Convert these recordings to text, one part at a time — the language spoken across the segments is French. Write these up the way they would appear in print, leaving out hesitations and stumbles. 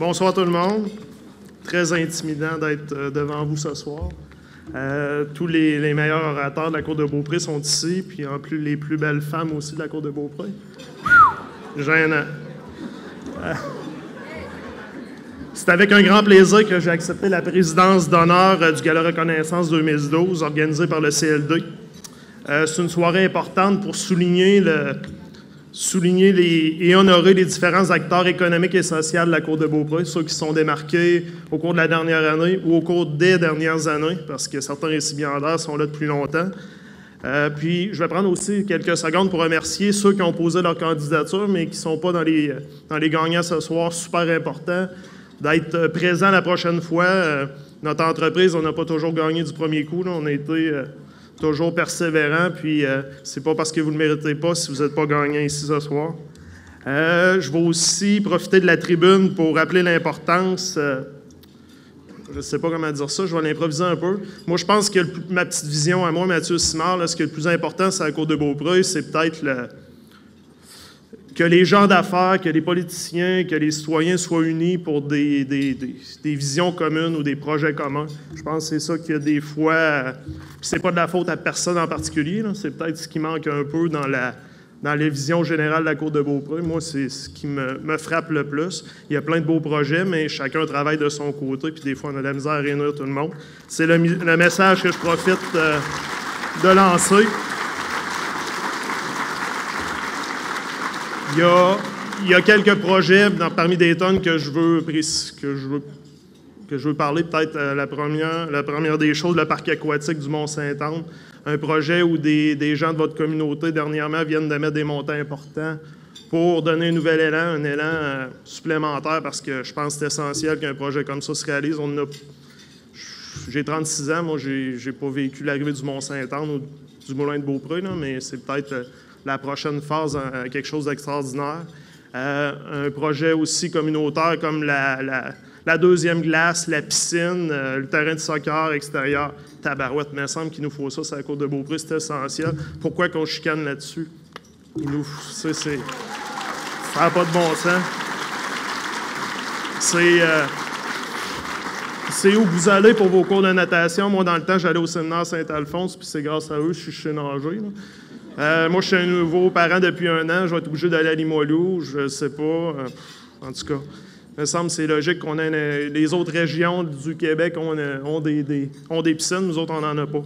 Bonsoir tout le monde. Très intimidant d'être devant vous ce soir. Tous les meilleurs orateurs de la Cour de Beaupré sont ici, puis en plus les plus belles femmes aussi de la Cour de Beaupré. Gênant. C'est avec un grand plaisir que j'ai accepté la présidence d'honneur du Gala Reconnaissance 2012, organisé par le CLD. C'est une soirée importante pour souligner et honorer les différents acteurs économiques et sociaux de la Cour de Beaupré, ceux qui se sont démarqués au cours de la dernière année ou au cours des dernières années, parce que certains récipiendaires sont là depuis longtemps. Puis, je vais prendre aussi quelques secondes pour remercier ceux qui ont posé leur candidature, mais qui ne sont pas dans les gagnants ce soir. Super important d'être présent la prochaine fois. Notre entreprise, on n'a pas toujours gagné du premier coup. Là. On a été toujours persévérant, puis c'est pas parce que vous ne le méritez pas si vous n'êtes pas gagnant ici ce soir. Je vais aussi profiter de la tribune pour rappeler l'importance, je ne sais pas comment dire ça, je vais l'improviser un peu. Moi, je pense que ma petite vision à moi, Mathieu Simard, là, ce qui est le plus important, c'est la Cour de Beaupré, c'est peut-être que les gens d'affaires, que les politiciens, que les citoyens soient unis pour des visions communes ou des projets communs. Je pense que c'est ça qu'il y a des fois. C'est pas de la faute à personne en particulier. C'est peut-être ce qui manque un peu dans les visions générales de la Cour de Beaupré. Moi, c'est ce qui me frappe le plus. Il y a plein de beaux projets, mais chacun travaille de son côté, puis des fois, on a de la misère à réunir tout le monde. C'est le message que je profite de lancer. Il y a quelques projets parmi des tonnes que je veux parler. Peut-être la première des choses, le parc aquatique du Mont-Saint-Anne. Un projet où des gens de votre communauté, dernièrement, viennent de mettre des montants importants pour donner un nouvel élan, un élan supplémentaire, parce que je pense que c'est essentiel qu'un projet comme ça se réalise. J'ai 36 ans, moi, j'ai pas vécu l'arrivée du Mont-Saint-Anne ou du Moulin de Beaupré, là, mais c'est peut-être la prochaine phase, quelque chose d'extraordinaire. Un projet aussi communautaire comme la deuxième glace, la piscine, le terrain de soccer extérieur. Tabarouette, il me semble qu'il nous faut ça, c'est la Cour de Beaupré, c'est essentiel. Pourquoi qu'on chicane là-dessus? Ça n'a pas de bon sens. C'est où vous allez pour vos cours de natation. Moi, dans le temps, j'allais au séminaire Saint-Alphonse, puis c'est grâce à eux que je suis nager. Moi, je suis un nouveau parent depuis 1 an. Je vais être obligé d'aller à Limoilou. Je ne sais pas. En tout cas, il me semble que c'est logique qu'on ait les autres régions du Québec ont des piscines. Nous autres, on n'en a pas.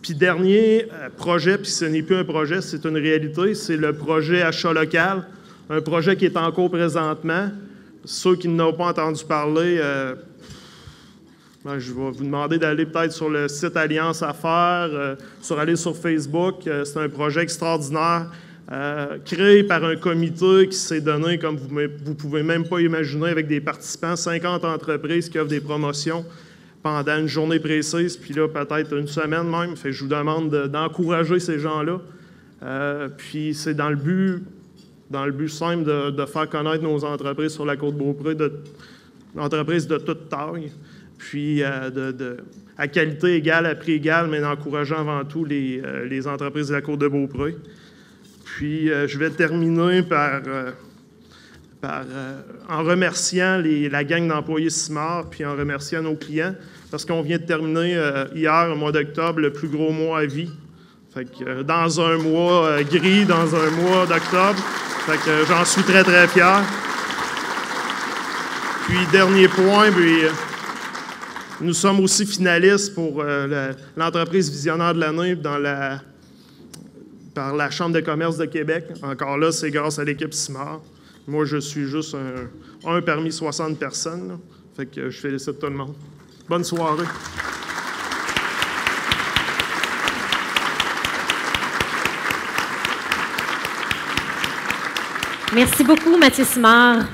Puis dernier projet, puis ce n'est plus un projet, c'est une réalité, c'est le projet achat local. Un projet qui est en cours présentement. Ceux qui n'ont pas entendu parler, je vais vous demander d'aller peut-être sur le site Alliance Affaires, aller sur Facebook. C'est un projet extraordinaire, créé par un comité qui s'est donné, comme vous ne pouvez même pas imaginer, avec des participants, 50 entreprises qui offrent des promotions pendant une journée précise, puis là, peut-être une semaine même. Fait que je vous demande d'encourager ces gens-là. Puis c'est dans le but simple de faire connaître nos entreprises sur la Côte Beaupré, entreprises de toute taille. Puis à qualité égale, à prix égal, mais en encourageant avant tout les entreprises de la Côte de Beaupré. Puis je vais terminer en remerciant la gang d'employés Simard, puis en remerciant nos clients, parce qu'on vient de terminer hier, au mois d'octobre, le plus gros mois à vie. Fait que dans un mois gris, dans un mois d'octobre. Fait que j'en suis très, très fier. Puis dernier point, nous sommes aussi finalistes pour l'entreprise visionnaire de l'année par la Chambre de commerce de Québec. Encore là, c'est grâce à l'équipe Simard. Moi, je suis juste un parmi 60 personnes. Là. Fait que je félicite tout le monde. Bonne soirée. Merci beaucoup, Mathieu Simard.